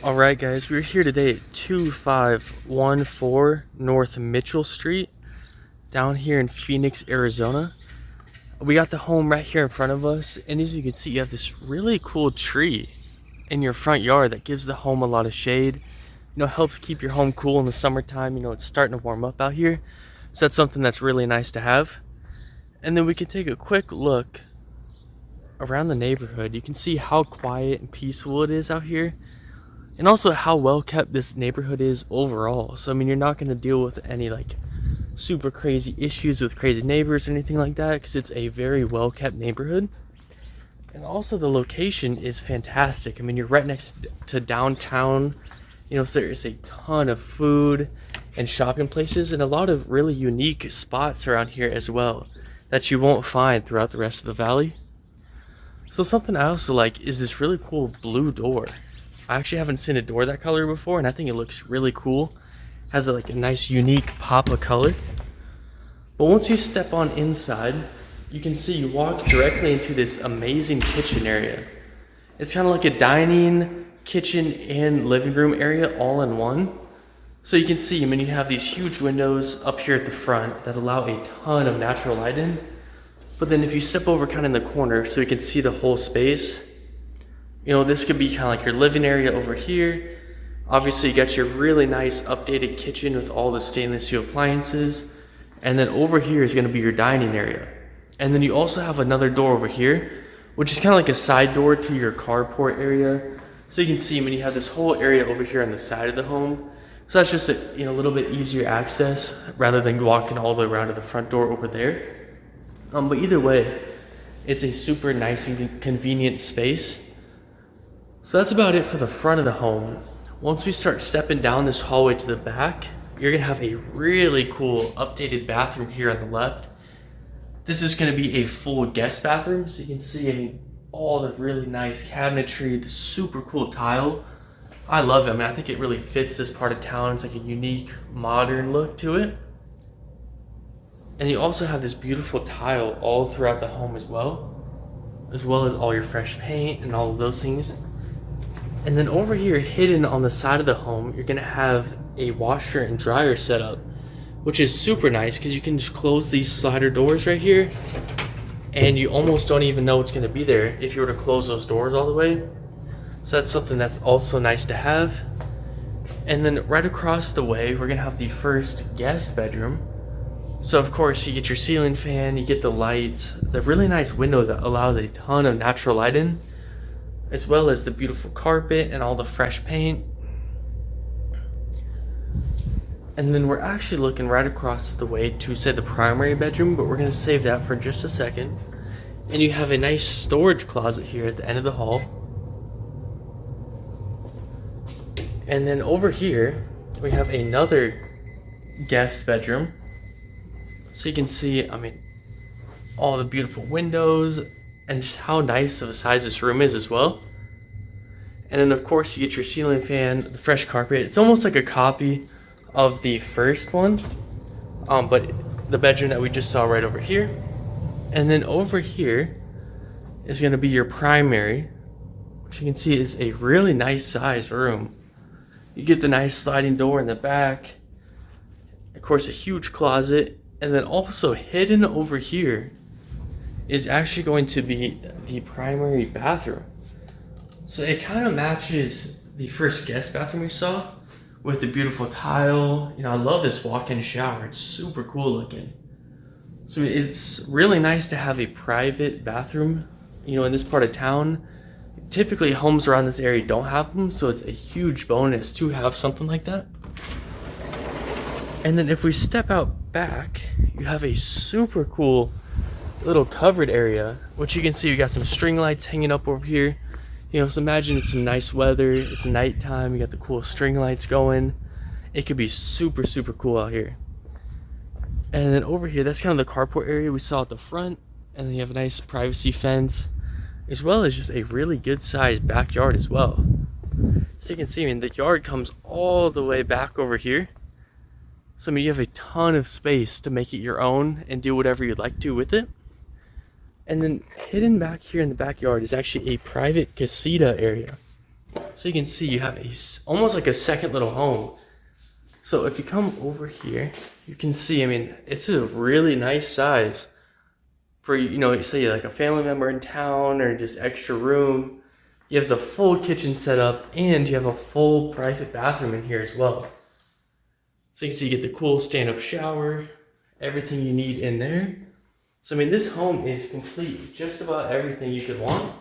Alright guys, we're here today at 2514 North Mitchell Street down here in Phoenix, Arizona. We got the home right here in front of us, and as you can see, you have this really cool tree in your front yard that gives the home a lot of shade. Helps keep your home cool in the summertime. It's starting to warm up out here, so that's something that's really nice to have. And then we can take a quick look around the neighborhood. You can see how quiet and peaceful it is out here, and also how well kept this neighborhood is overall. So you're not going to deal with any super crazy issues with crazy neighbors or anything like that, because it's a very well kept neighborhood. And also the location is fantastic. You're right next to downtown. So there's a ton of food and shopping places and a lot of really unique spots around here as well that you won't find throughout the rest of the valley. So something I also like is this really cool blue door. I actually haven't seen a door that color before, and I think it looks really cool. Has a nice unique pop of color. But once you step on inside, you can see you walk directly into this amazing kitchen area. It's kind of like a dining, kitchen, and living room area all in one. So you can see, you have these huge windows up here at the front that allow a ton of natural light in. But then if you step over kind of in the corner so you can see the whole space, this could be kind of like your living area over here. Obviously, you got your really nice updated kitchen with all the stainless steel appliances. And then over here is going to be your dining area. And then you also have another door over here, which is kind of like a side door to your carport area. So you can see, you have this whole area over here on the side of the home. So that's just a little bit easier access rather than walking all the way around to the front door over there. But either way, it's a super nice and convenient space. So that's about it for the front of the home. Once we start stepping down this hallway to the back, you're gonna have a really cool updated bathroom here on the left. This is gonna be a full guest bathroom, so you can see all the really nice cabinetry, the super cool tile. I love it. I think it really fits this part of town. It's like a unique, modern look to it. And you also have this beautiful tile all throughout the home as well as all your fresh paint and all of those things. And then over here, hidden on the side of the home, you're gonna have a washer and dryer setup, which is super nice because you can just close these slider doors right here, and you almost don't even know what's gonna be there if you were to close those doors all the way. So that's something that's also nice to have. And then right across the way, we're gonna have the first guest bedroom. So of course, you get your ceiling fan, you get the lights, the really nice window that allows a ton of natural light in, as well as the beautiful carpet and all the fresh paint. And then we're actually looking right across the way to, say, the primary bedroom, but we're going to save that for just a second. And you have a nice storage closet here at the end of the hall. And then over here, we have another guest bedroom. So you can see, all the beautiful windows and just how nice of a size this room is as well. And then of course you get your ceiling fan, the fresh carpet. It's almost like a copy of the first one, but the bedroom that we just saw right over here. And then over here is going to be your primary, which you can see is a really nice size room. You get the nice sliding door in the back, of course a huge closet, and then also hidden over here is actually going to be the primary bathroom. So it kind of matches the first guest bathroom we saw with the beautiful tile. I love this walk-in shower. It's super cool looking. So it's really nice to have a private bathroom, in this part of town. Typically homes around this area don't have them, so it's a huge bonus to have something like that. And then if we step out back, you have a super cool little covered area, which you can see we got some string lights hanging up over here. So imagine it's some nice weather, it's nighttime, you got the cool string lights going. It could be super, super cool out here. And then over here, that's kind of the carport area we saw at the front. And then you have a nice privacy fence, as well as just a really good sized backyard as well. So you can see, the yard comes all the way back over here. So you have a ton of space to make it your own and do whatever you'd like to with it. And then hidden back here in the backyard is actually a private casita area. So So you can see you have almost like a second little home. So if you come over here, you can see, I mean, it's a really nice size for, you know, say like a family member in town or just extra room. You have the full kitchen set up and you have a full private bathroom in here as well. So you can see you get the cool stand-up shower, everything you need in there. So I mean, this home is complete, just about everything you could want.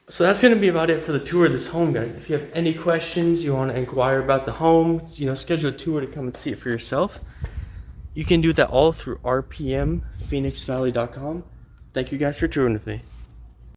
So that's going to be about it for the tour of this home, guys. If you have any questions, you want to inquire about the home, you know, schedule a tour to come and see it for yourself, you can do that all through rpmphoenixvalley.com. Thank you guys for touring with me.